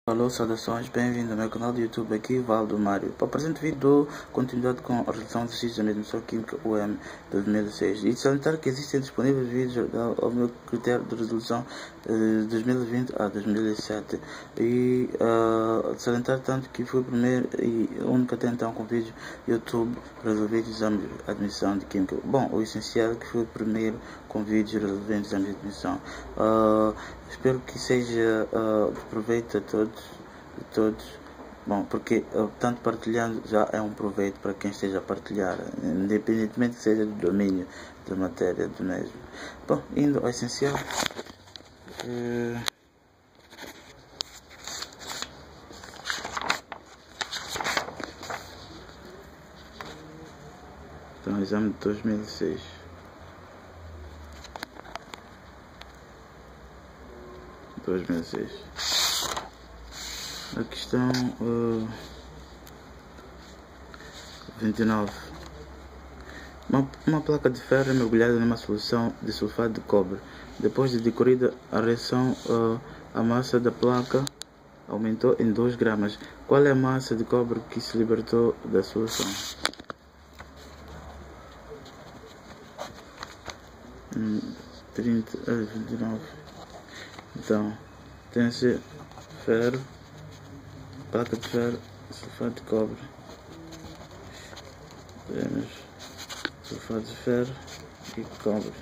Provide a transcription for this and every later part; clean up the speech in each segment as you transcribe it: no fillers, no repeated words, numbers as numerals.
Alô, saudações, bem-vindo ao meu canal do YouTube, aqui Valdo Mário. Para o presente vídeo dou continuidade com a resolução de exercícios da admissão química UM 2006 e de salientar que existem disponíveis vídeos ao meu critério de resolução de 2020 a 2007 e de salientar tanto que fui o primeiro e único até então com vídeo YouTube para resolver exames de admissão de química. Bom, o essencial é que fui o primeiro com vídeos resolvendo exames de admissão. Espero que seja de proveito a todos. Bom, porque tanto partilhando já é um proveito para quem esteja a partilhar, independentemente que seja do domínio da matéria do mesmo. Bom, indo ao essencial. Então, exame de 2006. A questão 29. Uma placa de ferro é mergulhada numa solução de sulfato de cobre. Depois de decorrida a reação, a massa da placa aumentou em 2 gramas. Qual é a massa de cobre que se libertou da solução? 29. Então, tem-se ferro, placa de ferro, sulfato de cobre. Temos sulfato de ferro e cobre.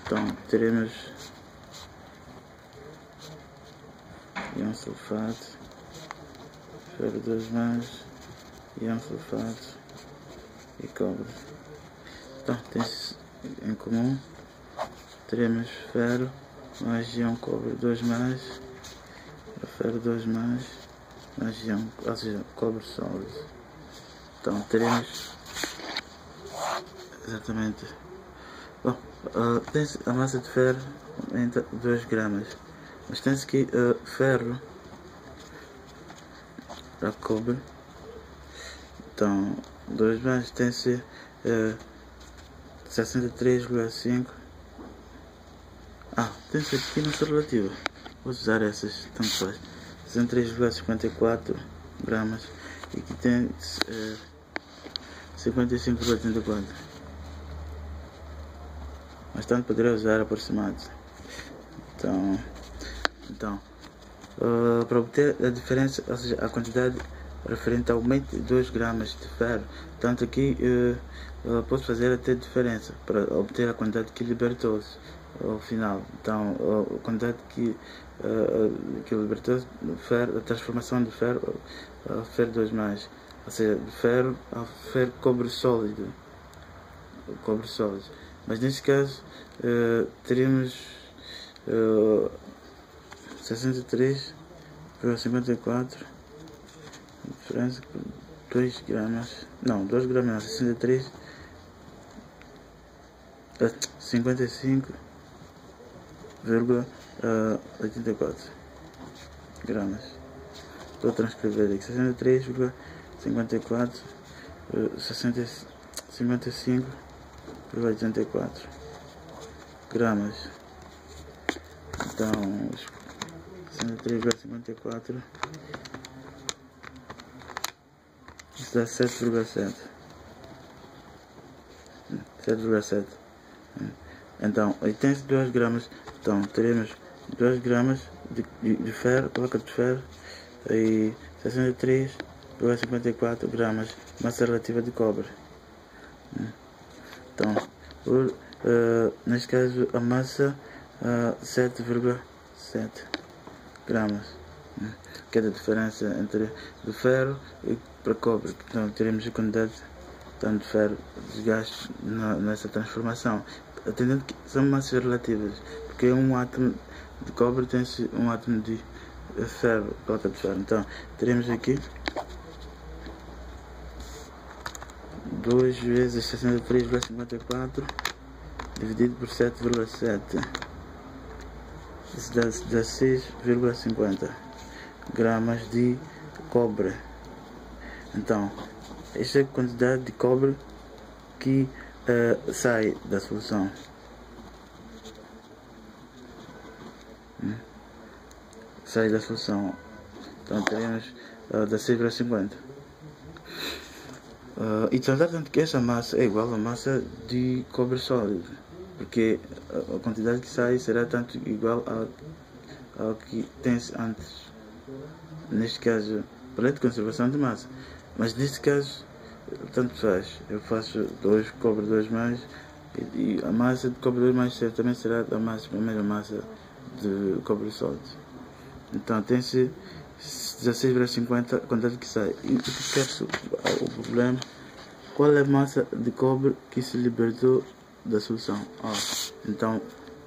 Então, teremos íon sulfato, ferro 2+, íon sulfato e cobre. Então, tem-se em comum, teremos ferro mais íon cobre 2+, ferro 2+, mais íon, ou seja, cobre sólido. Então teremos exatamente. Bom, tem-se a massa de ferro aumenta 2 gramas, mas tem-se que ferro para cobre. Então 2+, tem-se 63,5. Tem-se aqui na sua relativa. Vou usar essas, tanto faz. 63,54 gramas. E aqui tem 55,84. Mas tanto poderia usar aproximados. Então para obter a diferença, ou seja, a quantidade referente ao aumento de 2 gramas de ferro, tanto aqui posso fazer até diferença para obter a quantidade que libertou-se ao final. Então a quantidade que libertou-se do ferro, a transformação de ferro a ferro 2+, ou seja, de ferro a ferro cobre sólido, mas neste caso teríamos 63,54, diferença por 2 gramas, não, 2 gramas não, 63, 55,84 gramas. Estou a transcrever aqui, 63,54, 55,84 gramas. Então 63,54 isso dá 7,7. Então, aí tem 2 gramas. Então, teremos 2 gramas de ferro, placa de ferro, e 63,54 gramas massa relativa de cobre. Então, neste caso, a massa 7,7 gramas. Que é a diferença entre do ferro e para cobre. Então teremos a quantidade tanto de ferro desgaste nessa transformação, atendendo que são massas relativas, porque um átomo de cobre tem-se um átomo de ferro, placa de ferro. Então teremos aqui 2 vezes 63,54 dividido por 7,7, isso dá 6,50 gramas de cobre. Então esta é a quantidade de cobre que sai da solução. sai da solução. Então teremos 16,50. E tanto que essa massa é igual à massa de cobre sólido, porque a quantidade que sai será tanto igual ao que tem-se antes. Neste caso, para a conservação de massa, mas neste caso, tanto faz. Eu faço 2 cobre 2 mais, e a massa de cobre 2 mais certamente será a mesma massa de cobre sólido. Então tem-se 16,50 a quantidade que sai. E o que quer-se o problema? Qual é a massa de cobre que se libertou da solução? Então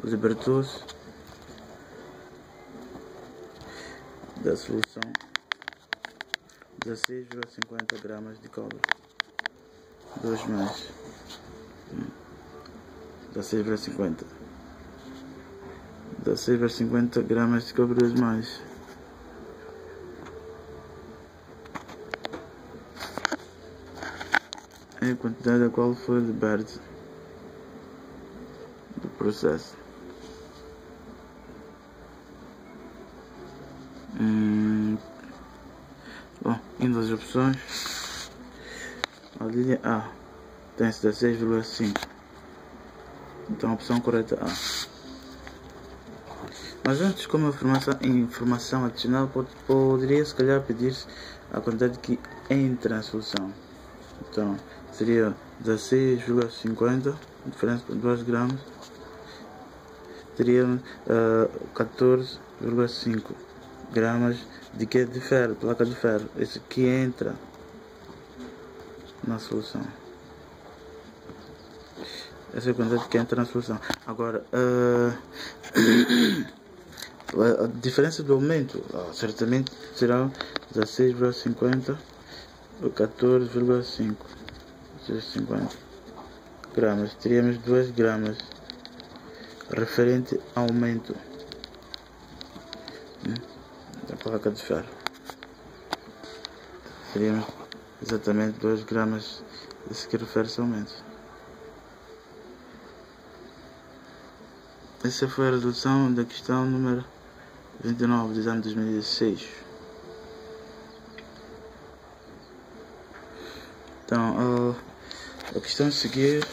libertou-se da solução 16,50 gramas de cobre 2 mais 16,50 gramas de cobre 2 mais. É a quantidade a qual foi liberta do processo. Bom, indo às opções, a linha A tem-se 16,5. Então a opção correta A. Mas antes, como informação adicional, poderia se calhar pedir-se a quantidade que entra na solução. Então seria 16,50, diferença por 2 gramas, teríamos 14,5 gramas de que de ferro, placa de ferro. Esse que entra na solução. Essa é a quantidade que entra na solução. Agora, a diferença do aumento certamente será 16,50 ou 14,5 50 gramas. Teríamos 2 gramas referente ao aumento da placa de ferro. Teríamos exatamente 2 gramas desse que refere-se ao aumento. Essa foi a resolução da questão número 29 do exame de 2016. Então, a questão a seguir,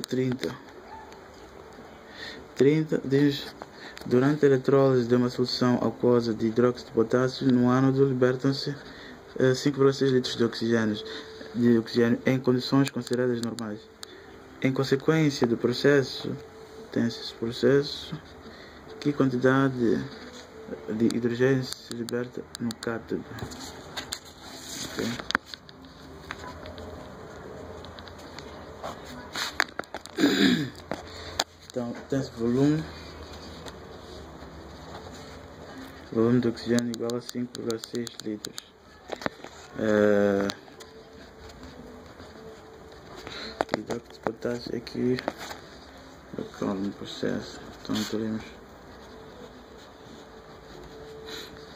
30 diz: durante a eletrólise de uma solução aquosa de hidróxido de potássio, no ánodo libertam-se 5,6 litros de oxigênio em condições consideradas normais. Em consequência do processo, tem-se esse processo, que quantidade de hidrogênio se liberta no cátodo? Okay. Então, tem-se volume de oxigênio igual a 5,6 litros. Hidróxido de potássio aqui no processo.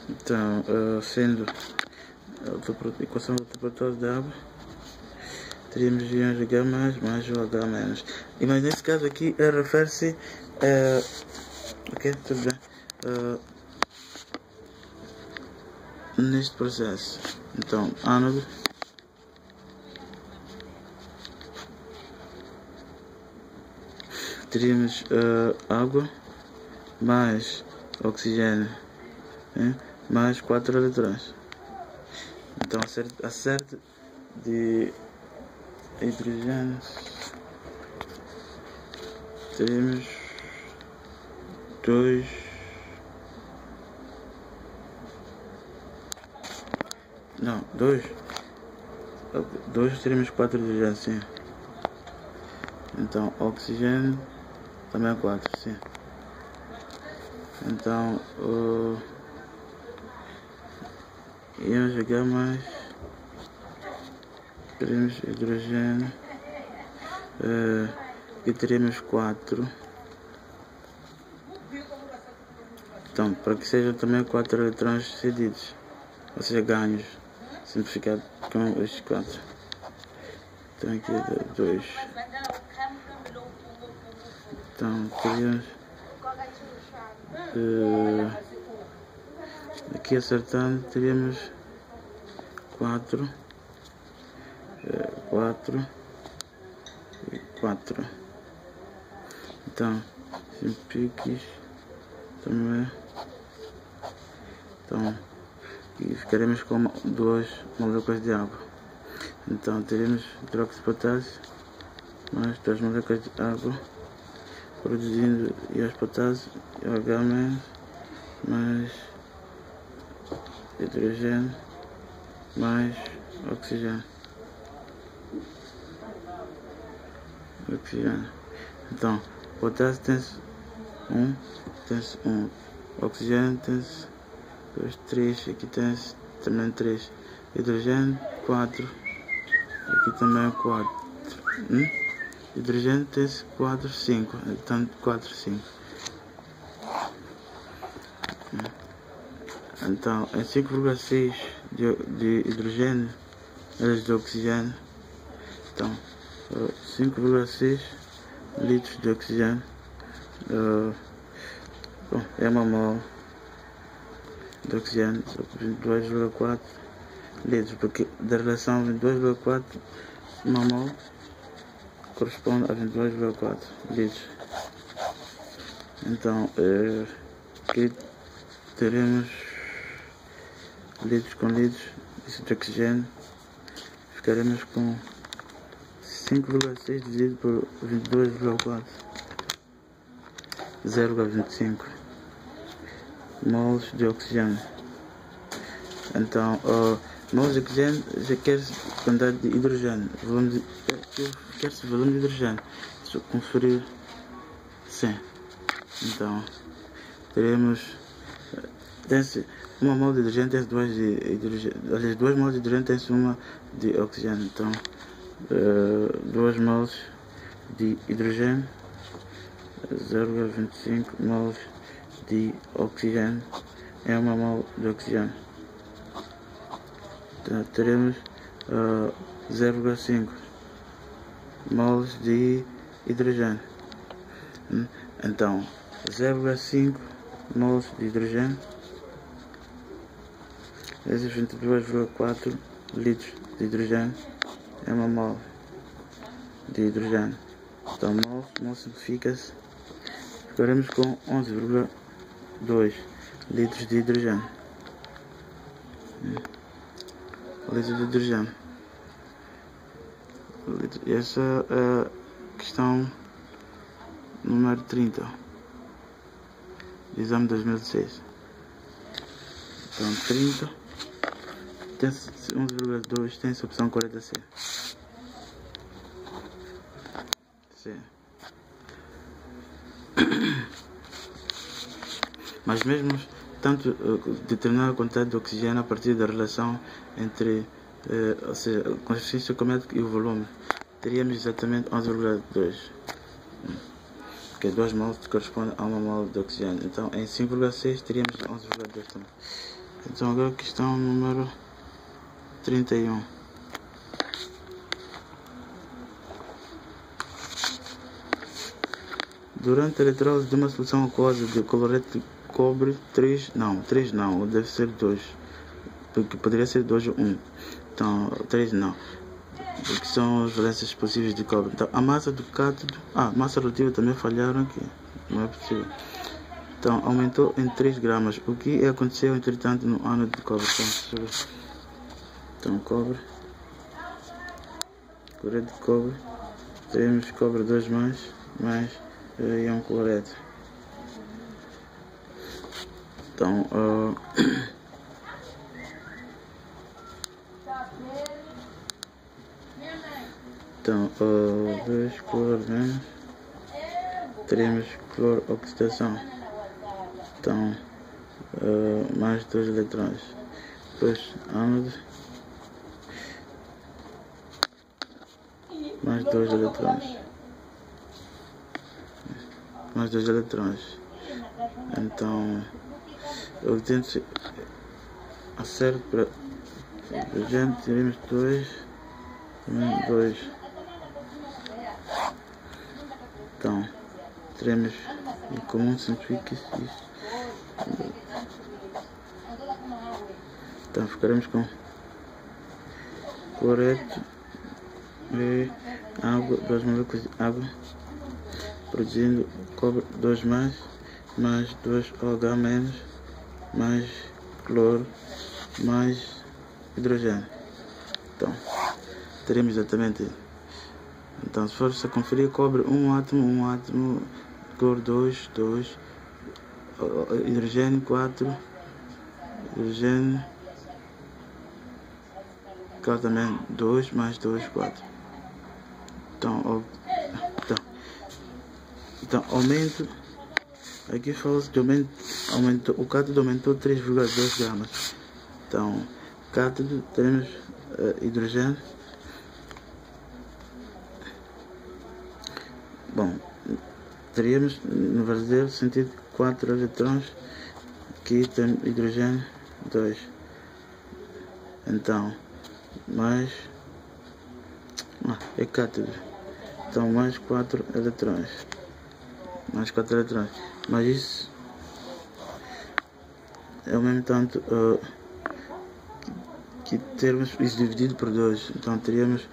Então sendo a equação da temperatura da água, teríamos iões H mais o H menos. Mas nesse caso aqui refere-se ok, tudo bem, neste processo. Então ánodo teríamos água mais oxigênio, mais 4 eletrões. Então acerte de hidrogênio teríamos 2 teríamos 4 hidrogênios, sim. Então oxigênio também é 4, sim. Então íons H mais, teremos hidrogênio, e teremos 4. Então, para que sejam também 4 eletrões cedidos, ou seja, ganhos, simplificado com estes 4. Então aqui é 2. Então teríamos aqui acertando teríamos 4 e 4. Então simplifiques também. Então e ficaremos com duas moléculas de água. Então teremos hidróxido de potássio mais 2 moléculas de água, produzindo íons potássio e OH- mais hidrogênio mais oxigênio. Então potássio tem-se 1, oxigênio tem-se 2, 3, aqui tem-se também 3, hidrogênio 4, aqui também 4, hidrogênio tem-se 4, 5, então 4, 5. Então é 5,6 de hidrogênio vezes de oxigênio. Então 5,6 litros de oxigênio é uma mol de oxigênio, 22,4 litros, porque da relação 22,4 uma mol corresponde a 22,4 litros. Então aqui teremos litros com litros de oxigênio, ficaremos com 5,6 dividido por 22,4, 0,25 mols de oxigênio. Então mols de oxigênio já quer-se quantidade de hidrogênio, quer-se volume de hidrogênio. Deixa eu conferir 100. Então teremos uma mol de hidrogênio tem 2 de hidrogênio, aliás 2 mols de hidrogênio tem 1 de oxigênio. Então 2 mols de hidrogênio, 0,25 mols de oxigênio é uma mol de oxigênio. Então teremos 0,5 mols de hidrogênio. Então 0,5 mols de hidrogênio vezes 22,4 litros de hidrogênio é uma mol de hidrogênio. Então mol simplifica-se, ficaremos com 11,2 litros de hidrogênio. Litros de hidrogênio. Essa é a questão número 30 do exame 2006. Então 30 tem 11,2, tem-se a opção correta C. Mas mesmo tanto determinar a quantidade de oxigênio a partir da relação entre ou seja, a consistência cométrica e o volume, teríamos exatamente 11,2, porque 2 mols corresponde a 1 mol de oxigênio. Então em 5,6 teríamos 11,2 também. Então agora a questão número 31. Durante a eletrólise de uma solução aquosa de cloreto de cobre, 3 não, deve ser 2, porque poderia ser 2 ou 1. Então 3 não, porque são as valências possíveis de cobre. Então a massa do cátodo, massa relativa também falharam aqui, não é possível. Então aumentou em 3 gramas. O que aconteceu entretanto no ánodo de cobre? Então cobre, cloreto de cobre, teremos cobre 2 mais íon cloreto. Então então 2 cloro menos, teremos cloro oxidação. Então mais 2 eletrões. Depois ánodo, mais 2 eletrões. Mais 2 eletrões. Então eu tento acerto para hidrogênio, teremos 2, também 2. Então teremos em comum, simplifica isso. Então ficaremos com cloreto e água, 2 moléculas de água, produzindo cobre 2 mais 2 OH menos, mais cloro, mais hidrogênio. Então, teremos exatamente. Então, se for a conferir, cobre 1 átomo, cloro 2, hidrogênio 4, hidrogênio, cloro também 2, mais 2, 4. Então aumento. Aqui fala-se de aumento, o cátodo aumentou 3,2 gramas. Então, cátodo, teremos hidrogênio. Bom, teríamos no verdadeiro sentido 4 eletrões. Aqui tem hidrogênio 2. Então, mais é cátodo. Então, mais 4 eletrões. Mais 4 eletrões. Mas isso é o mesmo tanto que termos isso dividido por 2. Então teríamos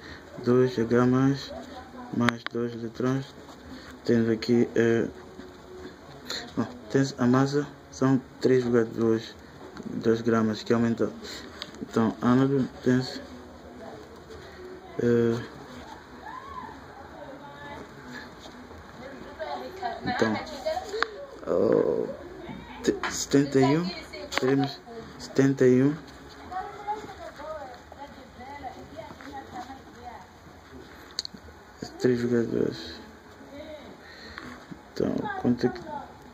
2H mais 2 eletrões. Temos aqui temos a massa, são 3,2 gramas que aumentou. Então ânodo temos então 71, teremos 71 3,2. Então quanto é que,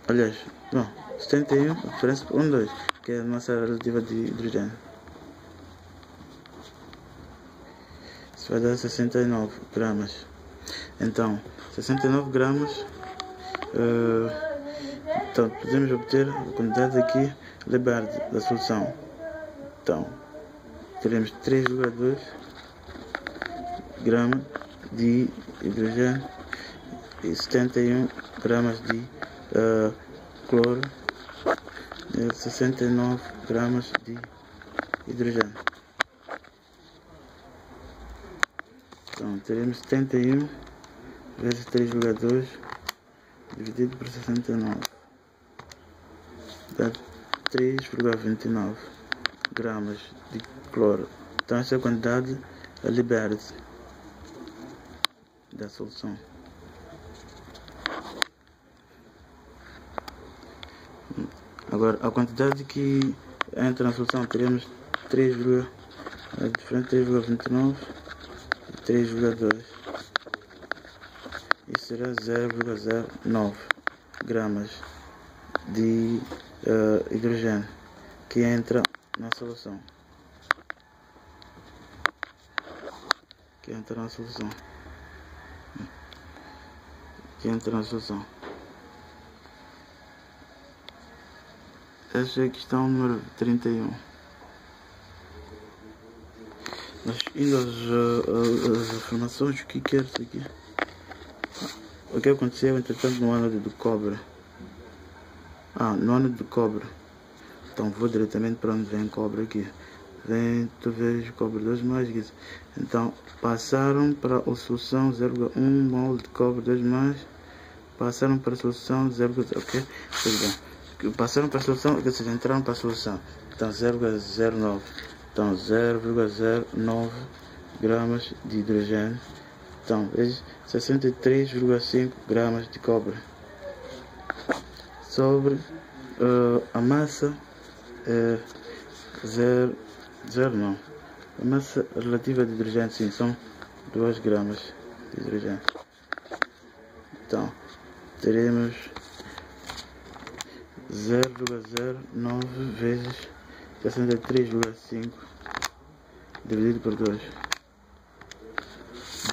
aliás, bom, 71, a diferença por 1, 2, que é a massa relativa de hidrogênio. Isso vai dar 69 gramas. Então 69 gramas. Então podemos obter a quantidade aqui liberada da solução. Então teremos 3,2 gramas de hidrogênio e 71 gramas de cloro e 69 gramas de hidrogênio. Então teremos 71 vezes 3,2 dividido por 69 dá 3,29 gramas de cloro. Então essa é a quantidade a libera-se da solução. Agora a quantidade que entra na solução, teremos 3,29 e 3,2. Isso será 0,09 gramas de hidrogênio que entra na solução. Essa é a questão número 31. Mas indo às informações, o que quer isso aqui? O que aconteceu entretanto no ânodo do cobre? No ânodo do cobre. Então vou diretamente para onde vem cobre aqui. Tu vês cobre 2 mais. Então passaram para a solução 0,1 mol de cobre 2 mais. Passaram para a solução 0,0. Ok? Tudo bem. Passaram para a solução, ou seja, entraram para a solução. Então 0,09. Então 0,09 gramas de hidrogênio. Então vezes 63,5 gramas de cobre sobre a massa a massa relativa de hidrogênio, sim, são 2 gramas de hidrogênio. Então teremos 0,09 vezes 63,5 dividido por 2,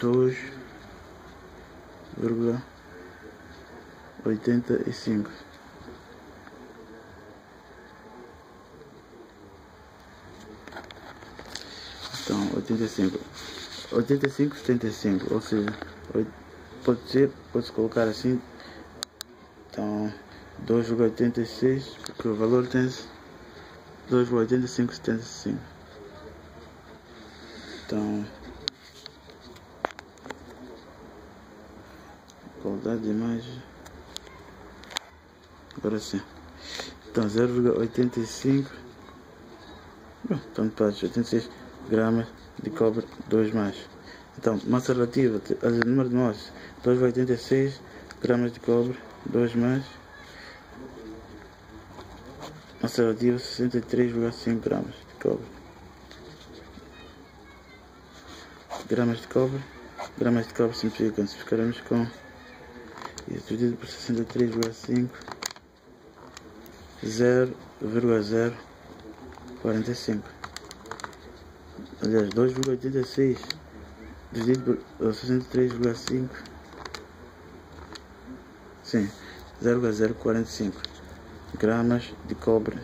2,85. Então 85, ou seja, pode-se colocar assim. Então 2,86, porque o valor tem 2,8575. Então, qualidade de imagem, agora sim. Então 0,85, tanto faz, 86 gramas de cobre 2 mais. Então, massa relativa, número de mols, 2,86 gramas de cobre 2 mais. Massa relativa, 63,5 gramas de cobre. Gramas de cobre simplificando, ficaremos com isso dividido por 63,5, 0,045. Aliás, 2,86 dividido por 63,5, sim, 0,045 gramas de cobre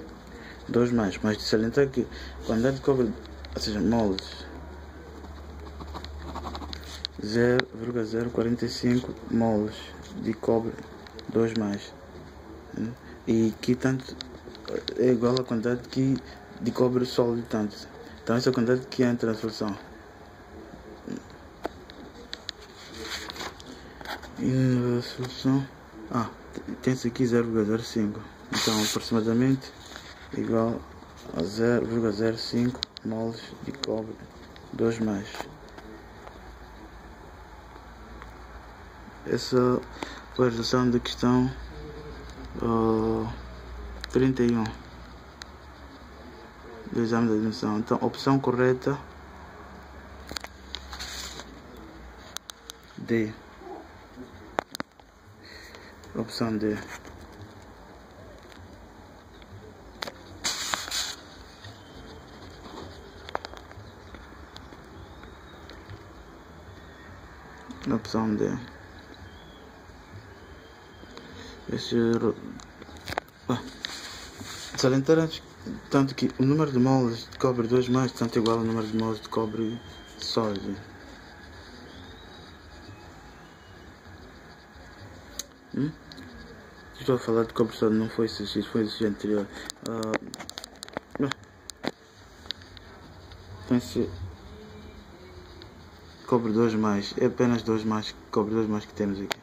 2 mais. Mas de salientar que a quantidade de cobre, ou seja, moles, 0,045 moles de cobre 2 mais, e que tanto é igual à quantidade de cobre sólido tanto. Então essa é a quantidade que entra na solução. E na solução tem-se aqui 0,05, então aproximadamente igual a 0,05 moles de cobre 2 mais. Essa foi a resolução da questão 31 do exame de admissão. Então, opção correta D. Opção D. Opção D. Salientar tanto que o número de moles de cobre 2 mais tanto igual ao número de moles de cobre sólido. Estou a falar de cobre sólido, não foi exercício, foi exercício anterior. Tem-se cobre 2 mais, é apenas 2 mais, cobre 2 mais que temos aqui.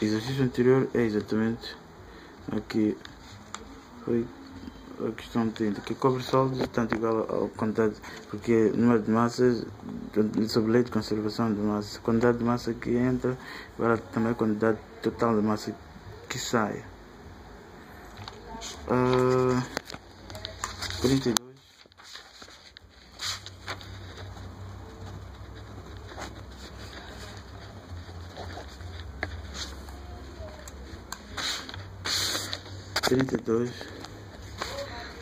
Exercício anterior é exatamente aqui, foi a questão 30, que cobre sólido é tanto igual à quantidade, porque o número de massas sobre lei de conservação de massa, a quantidade de massa que entra igual também a quantidade total de massa que sai. 32.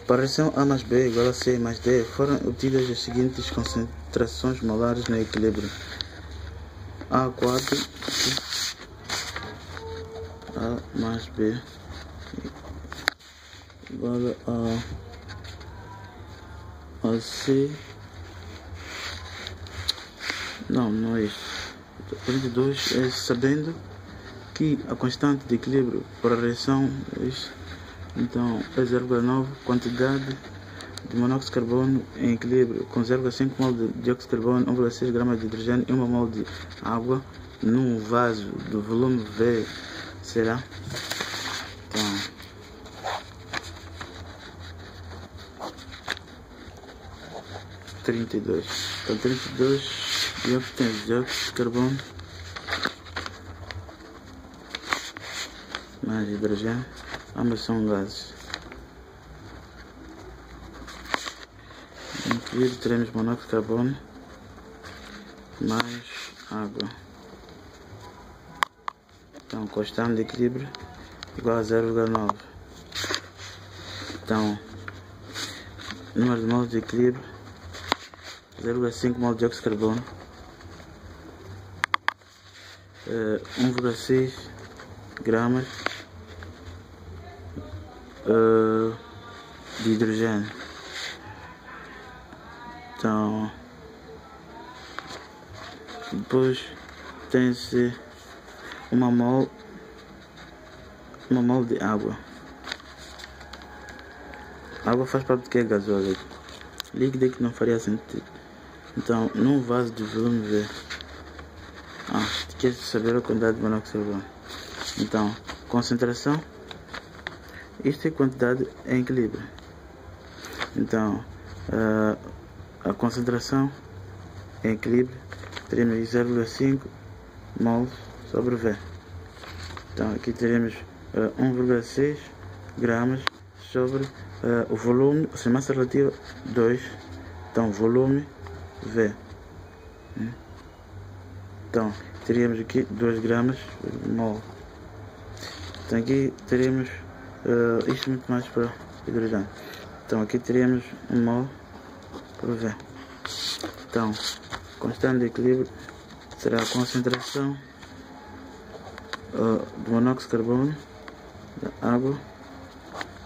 Para a reação A mais B igual a C mais D, foram obtidas as seguintes concentrações molares no equilíbrio: A4 A mais B igual a C. Não é isso. 42 é sabendo que a constante de equilíbrio para a reação é isso. Então é 0,9 quantidade de monóxido de carbono em equilíbrio com 0,5 mol de dióxido de carbono, 1,6 gramas de hidrogênio e 1 mol de água num vaso do volume V será. Então, então 32 e obtém dióxido de carbono mais hidrogênio, ambos são gases. Em equilíbrio teremos monóxido de carbono mais água. Então constante de equilíbrio igual a 0,9. Então número de mols de equilíbrio 0,5 mol de dióxido de carbono, 1,6 gramas de hidrogênio. Então depois tem-se uma mol de água. A água faz parte do que é gasosa, líquida que não faria sentido. Então, num vaso de volume V, quer saber a quantidade de monóxido de carbono. Então, concentração, isto é quantidade em equilíbrio. Então, a concentração em equilíbrio teremos 0,5 mols sobre V. Então, aqui teremos 1,6 gramas sobre o volume, ou seja, massa relativa 2. Então, volume V. Então, teríamos aqui 2 gramas mol. Então, aqui teremos isto muito mais para hidrogênio. Então, aqui teremos 1 mol por V. Então, constante de equilíbrio será a concentração do monóxido de carbono, da água,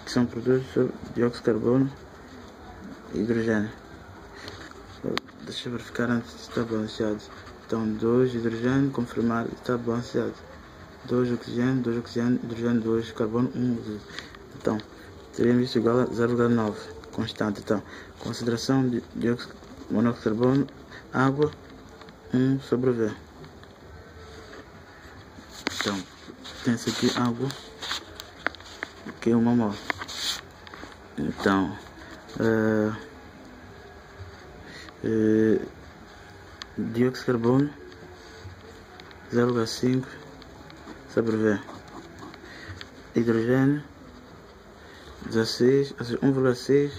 que são produtos sobre dióxido de carbono e hidrogênio. Deixa eu verificar antes se está balanceado. Então, 2 hidrogênio, confirmar está balanceado. 2 oxigênio, 2 oxigênio, hidrogênio, 2 carbono, 1. Então, teremos isso igual a 0,9, constante. Então, concentração de dióxido de monóxido de carbono, água, 1 sobre V. Então, tem-se aqui água, que é 1 mol. Então, dióxido de carbono 0,5 sobre V. Hidrogênio 16, 1,6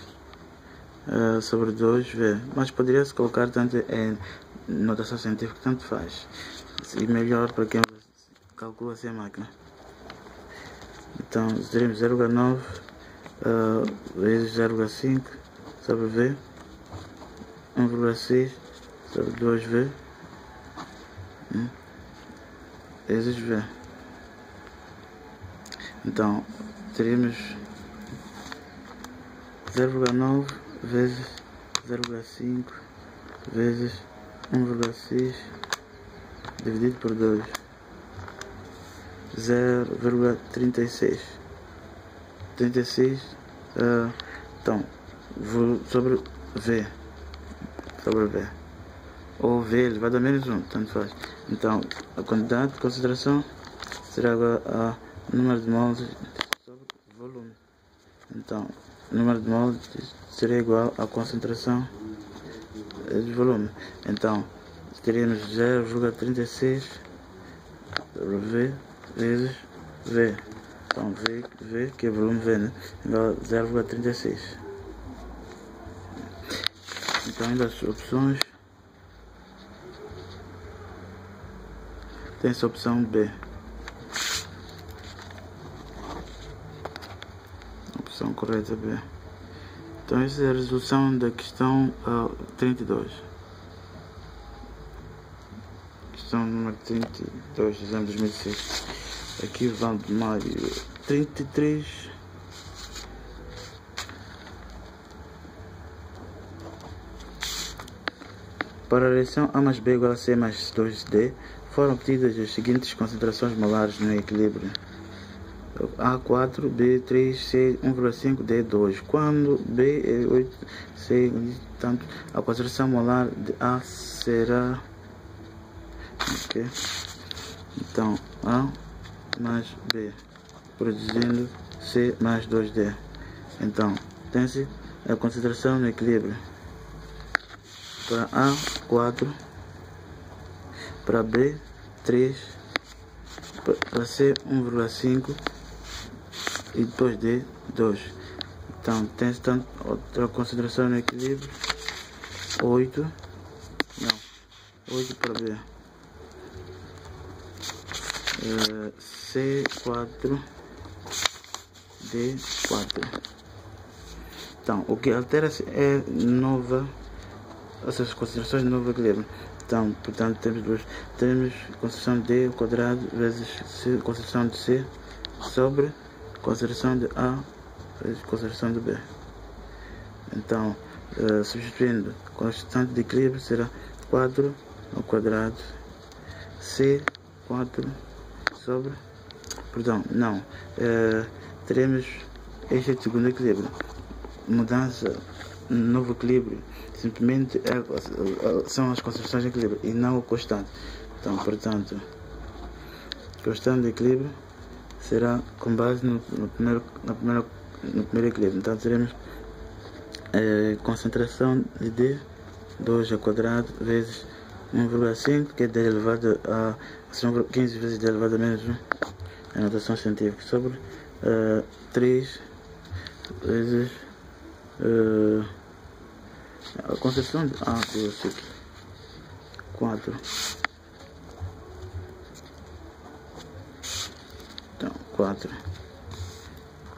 sobre 2V. Mas poderia-se colocar tanto em notação científica, tanto faz. E melhor para quem calcula sem a máquina. Então teremos 0,9 vezes 0,5 sobre V, 1,6 sobre 2V vezes V. Então teremos 0,9 vezes 0,5 vezes 1,6 dividido por 2, 0,36. 36 então sobre V, ou V ele vai dar menos 1, tanto faz. Então a quantidade de concentração será igual a número de mols sobre volume. Então o número de mols será igual à concentração de volume. Então teremos 0,36 sobre V vezes V. Então V que é volume V, né? Igual a 0,36. Então ainda as opções, tem essa opção B. Opção correta B. Então essa é a resolução da questão 32. Questão número 32, exame 2006. Aqui Valdemário 33. Para a reação A mais B igual a C mais 2D, foram obtidas as seguintes concentrações molares no equilíbrio: A4, B3, C 1,5, D2. Quando B é 8, C, tanto, a concentração molar de A será... Okay. Então, A mais B, produzindo C mais 2D. Então, tem-se a concentração no equilíbrio para A 4, para B 3, para C 1,5 e depois D 2. Então tem-se outra concentração no equilíbrio 8 para B, C4, D4. Então o que altera-se é essas concentrações de novo equilíbrio. Então, portanto, temos concentração de D ao quadrado vezes C, concentração de C sobre concentração de A vezes concentração de B. Então, substituindo, constante de equilíbrio será 4 ao quadrado C4 sobre, perdão, não, teremos este segundo equilíbrio, mudança, novo equilíbrio, simplesmente são as constelações de equilíbrio e não o constante. Então, portanto, constante de equilíbrio será com base no primeiro equilíbrio. Então teremos concentração de D 2 ao quadrado vezes 1,5, que é 10 elevado a 15 vezes 10 elevado a menos 1, a notação científica, sobre 3 vezes a concepção de 4. Então 4.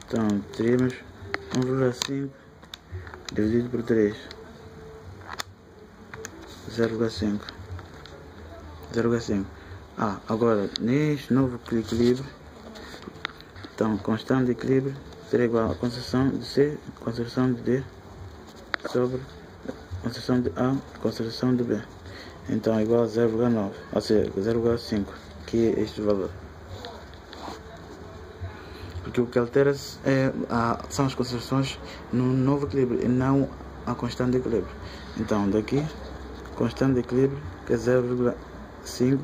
Então teremos 1,5 dividido por 3, 0,5. Agora neste novo equilíbrio, então constante de equilíbrio será igual a conservação de C, conservação de D, sobre conservação de A, conservação de B. Então é igual a 0,9, ou seja, 0,5, que é este valor. Porque o que altera-se são as conservações no novo equilíbrio e não a constante de equilíbrio. Então daqui, constante de equilíbrio, que é 0,5,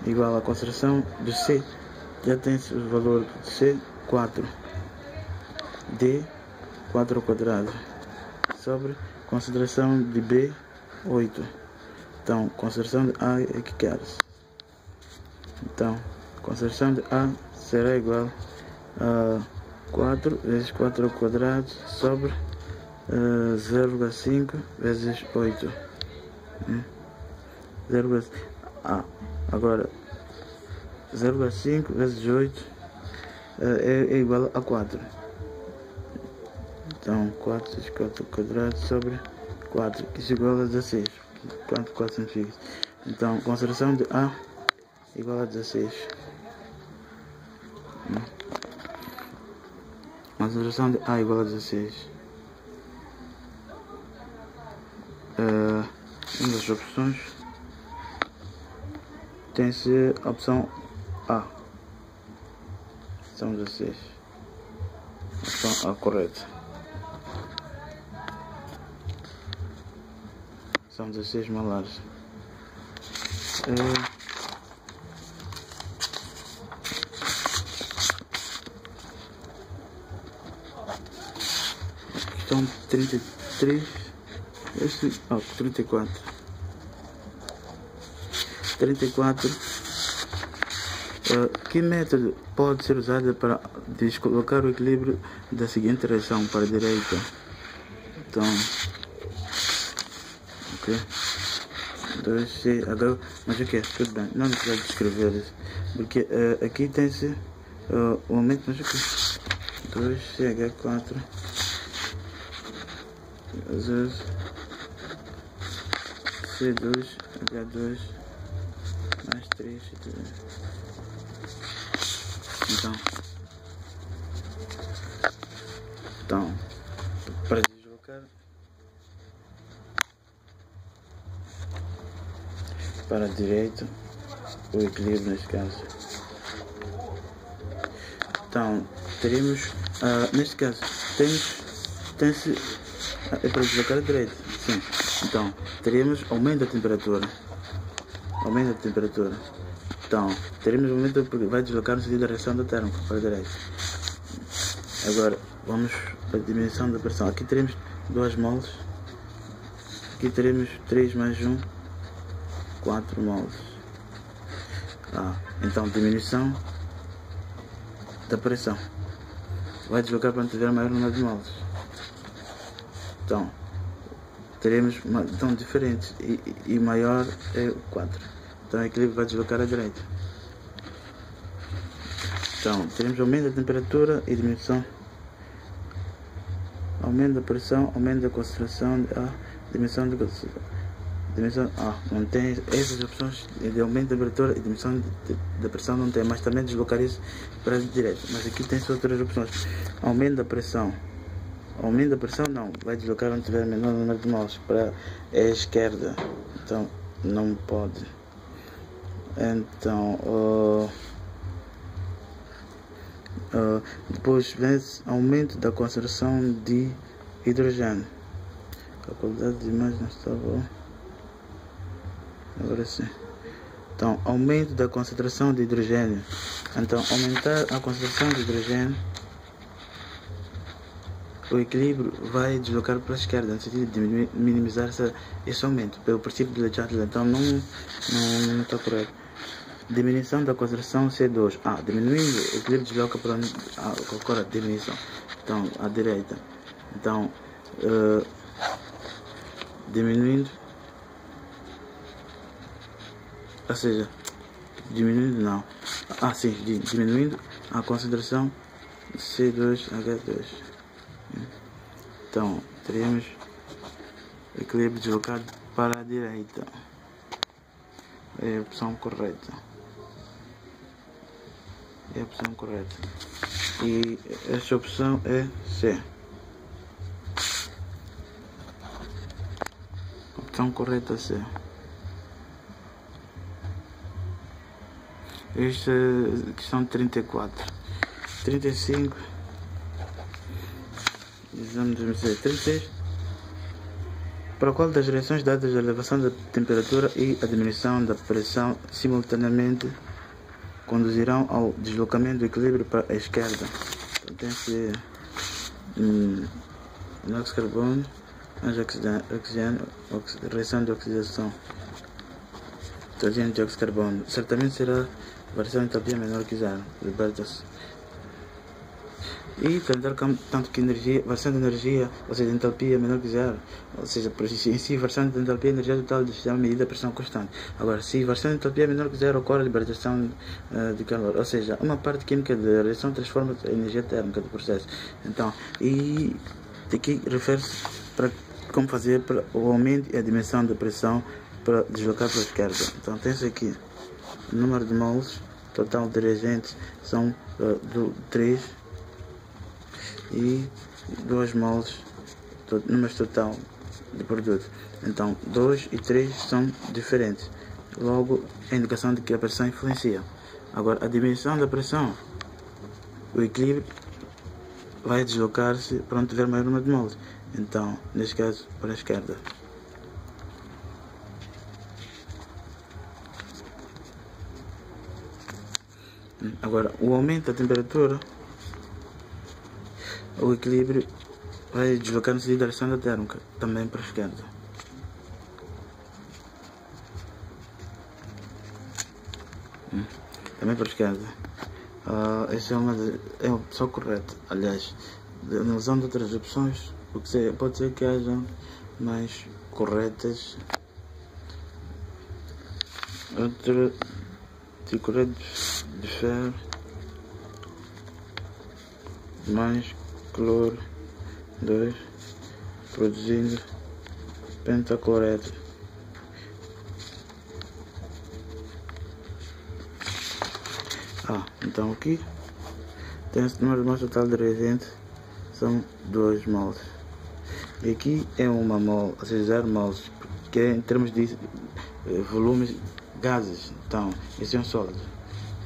igual à conservação de C, já tem-se o valor de C, 4, D, 4 ao quadrado, sobre concentração de B, 8. Então, concentração de A é que quer-se. Então, concentração de A será igual a 4 vezes 4 ao quadrado sobre 0,5 vezes 8. Agora 0,5 vezes 8 é igual a 4. Então 4 vezes 4 ao quadrado sobre 4, isso é igual a 16. Quanto 4 significa? Então concentração de A igual a 16. Concentração de A igual a 16. Uma das opções tem-se a opção A. São 16. Opção A correta. São 16 malares. Questão 33. 34. Que método pode ser usado para descolocar o equilíbrio da seguinte reação para a direita? Então, ok, 2C, agora, mas o que? Tudo bem, não precisa descrever isso, porque aqui tem-se o aumento, mas o que? 2CH4 vezes C2H2 mais 3 C2. Então, para deslocar para a direita o equilíbrio neste caso, então teremos neste caso tem-se é para deslocar a direita, sim. Então teremos aumento da temperatura, então teremos um aumento porque vai deslocar no sentido da reação da térmica para a direita. Agora vamos para a diminuição da pressão. Aqui teremos 2 moles, aqui teremos 3 mais 1, 4 moles. Então diminuição da pressão vai deslocar para onde tiver maior número de moles. Então teremos diferentes e maior é 4. Então o equilíbrio vai deslocar à direita. Então teremos aumento da temperatura e diminuição, aumento da pressão, aumento da concentração, diminuição não tem essas opções de aumento da temperatura e diminuição da pressão, não tem, mas também deslocar isso para a direita. Mas aqui tem outras opções. Aumento da pressão não, vai deslocar onde tiver menor número de moles para a esquerda, então não pode. Então, depois vem aumento da concentração de hidrogênio. A qualidade de imagem não está boa. Agora sim. Então, aumento da concentração de hidrogênio. Então, aumentar a concentração de hidrogênio, o equilíbrio vai deslocar para a esquerda, no sentido de minimizar esse aumento, pelo princípio de Chatelet. Então, não está correto. Diminuição da concentração C2. Diminuindo, o equilíbrio desloca para a diminuição. Então, à direita. Então, diminuindo, ou seja, diminuindo não, diminuindo a concentração C2H2. Então, teremos equilíbrio deslocado para a direita. É a opção correta. É a opção correta. E esta opção é C. Opção correta C. Esta é questão 34. 35. Exame de 36. Para qual das direções dadas a elevação da temperatura e a diminuição da pressão simultaneamente conduzirão ao deslocamento do equilíbrio para a esquerda? Então tem-se monóxido de carbono, oxigênio, reação de oxidação, hidrogênio de dióxido de carbono. Certamente será variação de entalpia menor que zero, liberta-se. E tanto que energia, variação de energia, ou seja, entalpia menor que zero, ou seja, em si, variação de entalpia, energia total do sistema medida a pressão constante. Agora, se variação de entalpia menor que zero, ocorre a libertação de calor, ou seja, uma parte química da reação transforma a energia térmica do processo. Então, e aqui refere-se para como fazer para o aumento e a dimensão da pressão para deslocar para a esquerda. Então, tem-se aqui o número de moles total de reagentes são 3 e 2 moles, número total de produto. Então 2 e 3 são diferentes, logo a indicação de que a pressão influencia. Agora, a dimensão da pressão, o equilíbrio vai deslocar-se para onde tiver maior número de moles, então neste caso para a esquerda. Agora, o aumento da temperatura, o equilíbrio vai deslocar-se em direção da térmica, também para a esquerda. Também para a esquerda. Essa é a opção correta. Aliás, analisando outras opções, pode ser que haja mais corretas. Outra ticurete de ferro, mais cloro 2, produzindo pentacloreto. Então aqui tem-se número de moles total de reagente, são 2 moles. E aqui é uma mole, ou seja, 0 moles, porque é em termos de volumes, gases. Então, esse é um sólido.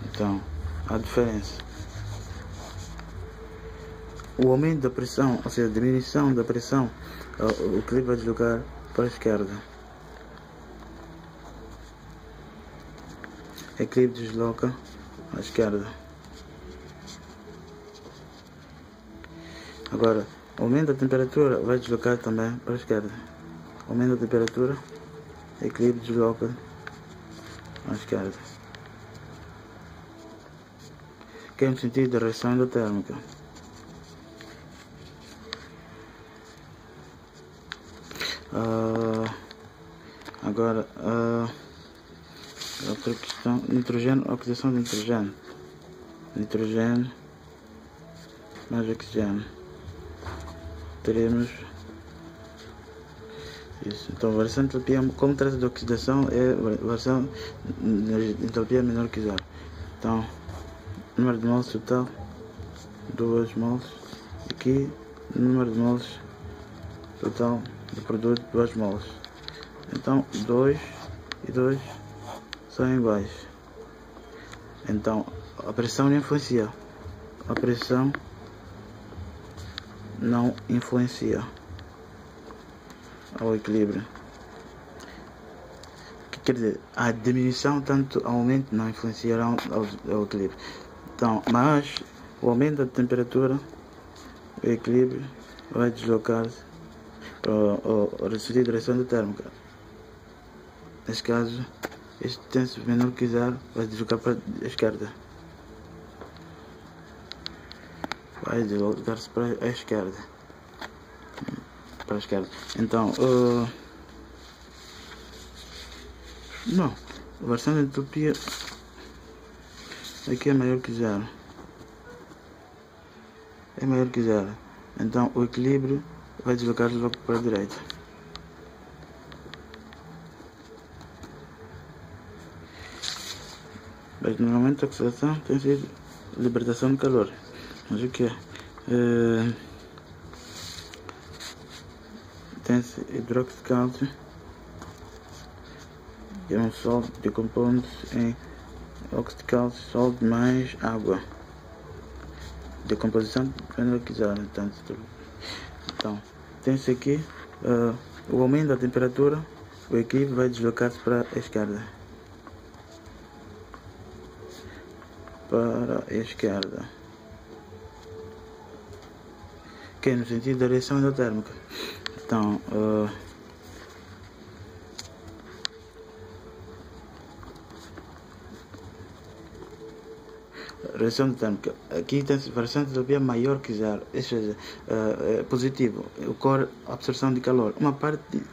Então, há diferença. O aumento da pressão, ou seja, a diminuição da pressão, o equilíbrio vai deslocar para a esquerda. O equilíbrio desloca à esquerda. Agora, o aumento da temperatura vai deslocar também para a esquerda. O aumento da temperatura, o equilíbrio desloca à esquerda. Que é no sentido da reação endotérmica. Agora, outra questão: nitrogênio, oxidação de nitrogênio. Nitrogênio mais oxigênio. Teremos isso. Então, variação de entalpia, como trata de oxidação, é variação de entalpia menor que zero. Então, número de moles total, 2 moles. Aqui, número de moles total do produto, 2 moles. Então 2 e 2 são iguais. Então a pressão não influencia. A pressão não influencia ao equilíbrio. Que quer dizer, a diminuição tanto aumento não influenciará ao equilíbrio. Então, mas o aumento da temperatura, o equilíbrio vai deslocar-se para a respectiva direção da térmica. Neste caso, este tenso menor que zero vai deslocar para a esquerda. Vai deslocar-se para a esquerda. Para a esquerda. Então, não, a variação da entropia aqui é maior que zero. É maior que zero. Então o equilíbrio vai deslocar-se logo para a direita. Mas normalmente a oxidação tem sido libertação de calor. Mas o que é? Tem-se hidróxido de cálcio, que é um sólido que decompõe-se em óxido de cálcio, sólido mais água. Decomposição penalizada. Então tem-se aqui o aumento da temperatura, o equilíbrio vai deslocar-se para a esquerda. Para a esquerda. Que é no sentido da direção endotérmica. Então, reação endotérmica. Aqui tem variação de entropia maior que zero, ou seja, positivo. Ocorre absorção de calor. Uma parte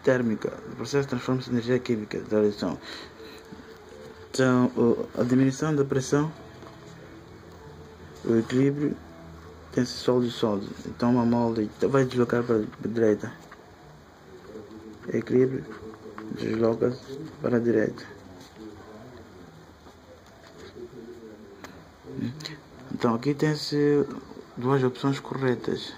térmica do processo transforma-se em energia química da reação. Então, a diminuição da pressão, o equilíbrio, tem-se sólido e sólido. Então, uma mole vai deslocar para a direita. O equilíbrio desloca-se para a direita. Então aqui tem-se duas opções corretas.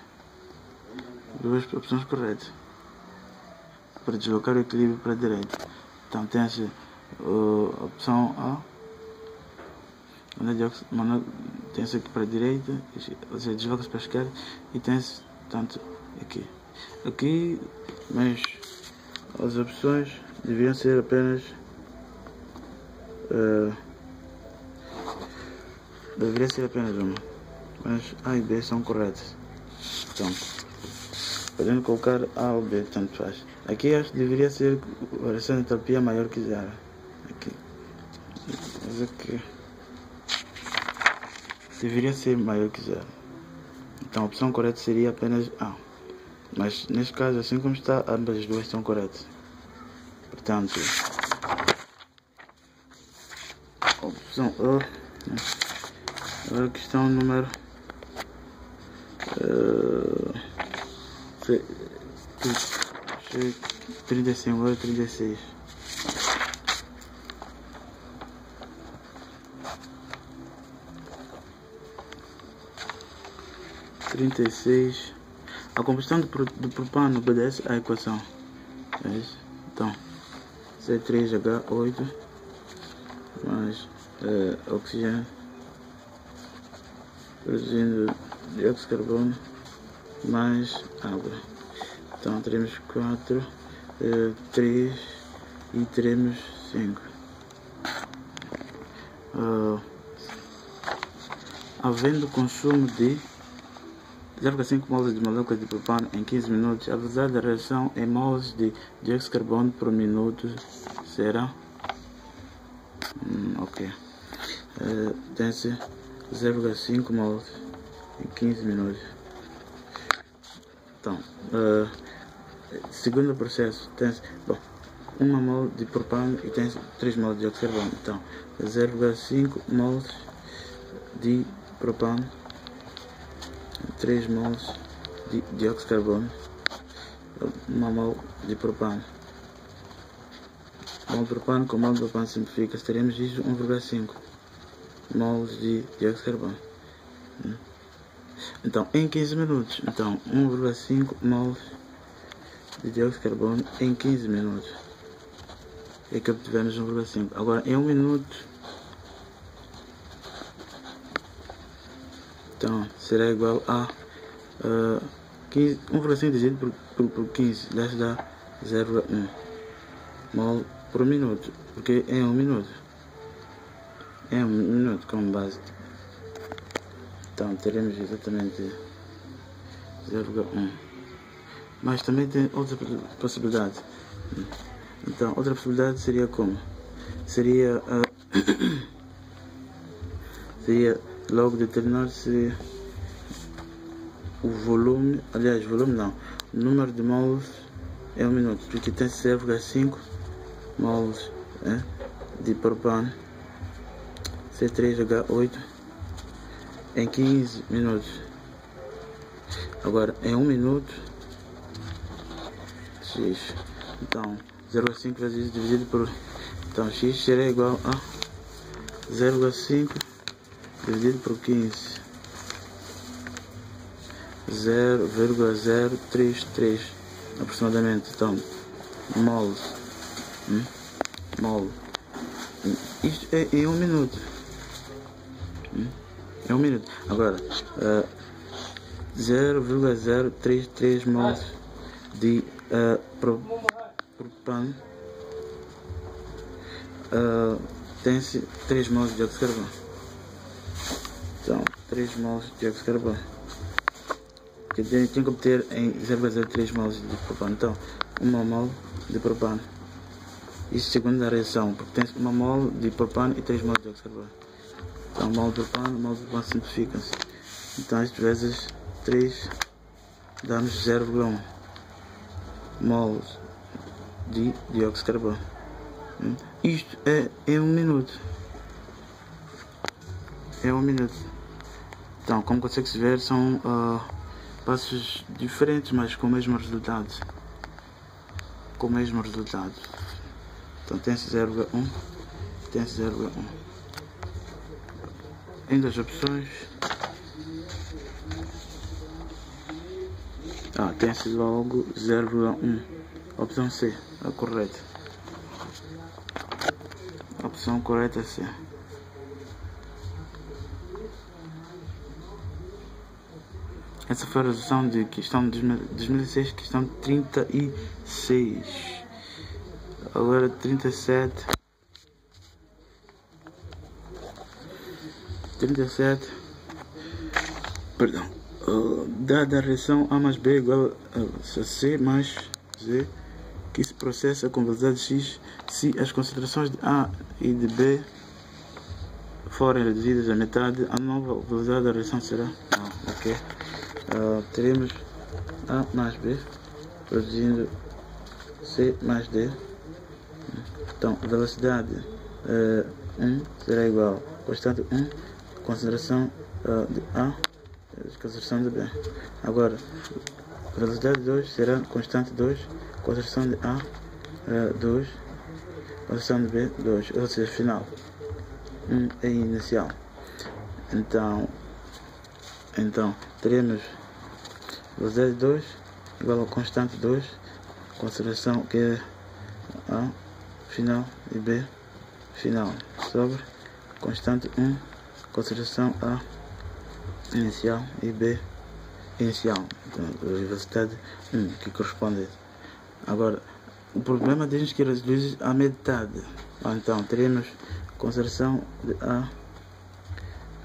Para deslocar o equilíbrio para a direita. Então tem-se a opção A, tem-se aqui para a direita, ou seja, desloca-se para a esquerda, e tem-se tanto aqui, mas as opções deveriam ser apenas deveria ser apenas uma, mas A e B são corretas. Então, podendo colocar A ou B, tanto faz. Aqui acho que deveria ser a variação de entropia maior que zero. Aqui. Mas aqui deveria ser maior que zero. Então a opção correta seria apenas A. Mas neste caso, assim como está, ambas as duas estão corretas. Portanto, a opção A. Agora questão número 35, agora 36. A combustão do propano obedece à equação. É isso? Então, C3H8 mais oxigênio produzindo dióxido de carbono mais água. Então teremos 4, 3 e teremos 5. Havendo consumo de 0,5 moles de moléculas de propano em 15 minutos, a velocidade da reação em moles de dióxido de carbono por minuto será ok. Tem-se 0,5 moles em 15 minutos. Então, segundo o processo, tem-se 1 mol de propano e tem 3 moles de dióxido de carbono. Então, 0,5 moles de propano, 3 moles de dióxido de carbono, 1 mol de propano. Mol de propano com mol de propano simplifica, teremos isso 1,5 moles de dióxido de carbono. Então, em 15 minutos, então 1,5 moles de dióxido de carbono em 15 minutos. É que obtivemos 1,5. Agora, em 1 minuto, Então será igual a 1,5 dividido por 15, dá 0,1 mol por minuto, porque é 1 minuto. É 1 minuto como base. Então teremos exatamente 0,1. Mas também tem outra possibilidade. Então outra possibilidade seria como? Seria seria logo determinar-se o volume, aliás, volume não, o número de mols é 1 minuto, porque tem 0,5 mols de propano C3H8 em 15 minutos. Agora em 1 minuto x, então 0,5 vezes dividido por, então x será igual a 0,5 dividido por 15, 0,033 aproximadamente. Então mols, mol, isto é em 1 minuto, é 1 minuto. Agora 0,033 mols de propano tem-se 3 mols de dióxido de carbono. Então 3 mols de dióxido de carbono que tem que obter em 0,03 mols de propano. Então 1 mol de propano, isso segundo a reação, porque tem 1 mol de propano e 3 mols de dióxido de carbono. Então mol de propano simplificam-se. Então isto vezes 3 dá-nos 0,1 mols de dióxido de carbono. Isto é em 1 minuto. É 1 minuto. Então, como consegue-se ver, são passos diferentes, mas com o mesmo resultado. Então tem-se 0,1, tem-se 0,1. Em das opções, tem-se logo 0,1. Opção C, a correta. A opção correta é C. Essa foi a resolução de questão de 2006, questão 36. Agora 37. Perdão. Dada a reação A mais B igual a C mais Z, que se processa com velocidade x, se as concentrações de A e de B forem reduzidas à metade, a nova velocidade da reação será ok. Teremos A mais B produzindo C mais D. Então velocidade 1 será igual a constante 1, concentração de A, concentração de B. Agora velocidade 2 será constante 2, concentração de A 2, concentração de B 2, ou seja, final 1 é inicial. Então teremos velocidade 2 igual a constante 2, concentração que é A final e B final, sobre constante 1, concentração A inicial e B inicial. Então a velocidade 1 que corresponde. Agora o problema diz que reduz a metade. Então teremos concentração de A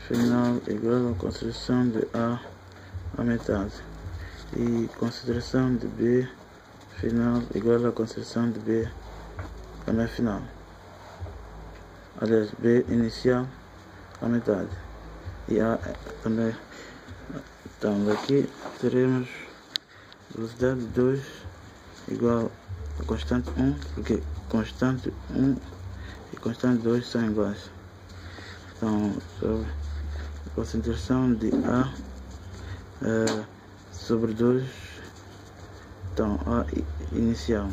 final igual a concentração de A à metade e concentração de B final igual a concentração de B também final, aliás B inicial à metade e A também. Então aqui teremos velocidade 2 igual a constante 1, porque constante 1 e constante 2 são iguais. Então sobre a concentração de A sobre 2, então A inicial,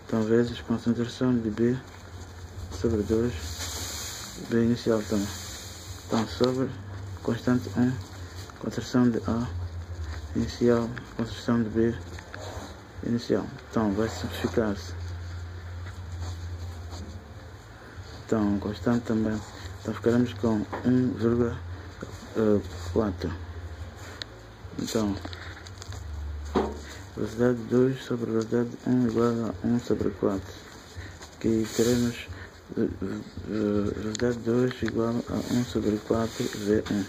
então vezes concentração de B sobre 2, B inicial também. Então sobre constante 1, concentração de A inicial, concentração de B inicial. Então vai simplificar-se. Então constante também. Então ficaremos com 4. Então, velocidade 2 sobre velocidade 1 igual a 1 sobre 4. Aqui teremos velocidade 2 igual a 1 sobre 4 V1.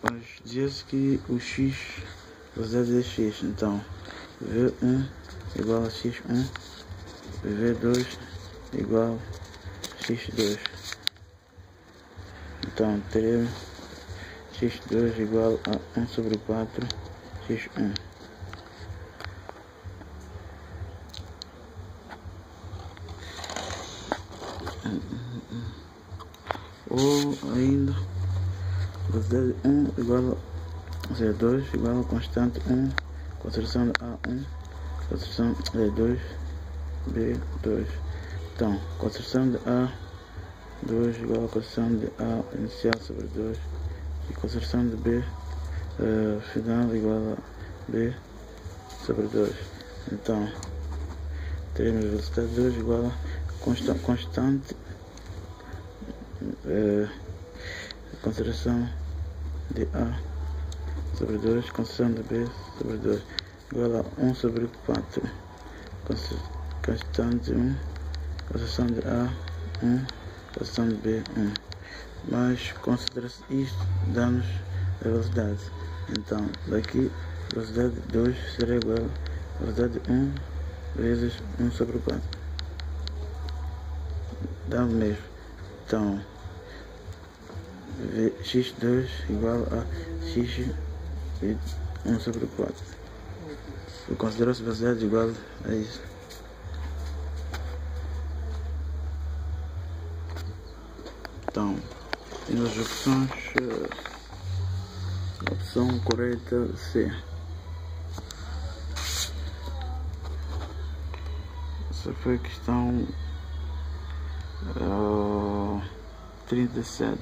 Mas diz que o x, velocidade é x, então V1 igual a x1, V2 igual a x2. Então teremos x2 igual a 1 sobre 4 x1. Ou ainda velocidade 1 igual a 2 igual a constante 1, conservação de A1, conservação de E2, B2. Então, conservação de A2 igual a conservação de A inicial sobre 2 e conservação de B final igual a B sobre 2. Então, teremos velocidade 2 igual a constante conservação de A sobre 2, conservação de B sobre 2 igual a 1 sobre 4, constante 1, conservação de A 1, conservação de B 1. Mas considera-se isto, dá-nos a velocidade. Então daqui velocidade 2 será igual a velocidade 1 vezes 1 sobre 4. Dá o mesmo. Então x2 igual a x e 1 sobre 4. Considera-se velocidade igual a isso. Então, nas opções, a opção correta C. Essa foi a questão 37.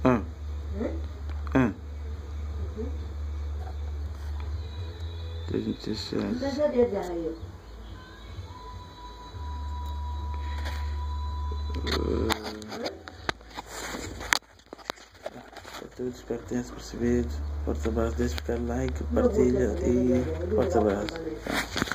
Ah. 37. Todos, espero que tenham percebido. Forte abraço, deixe ficar like, partilha e forte abraço.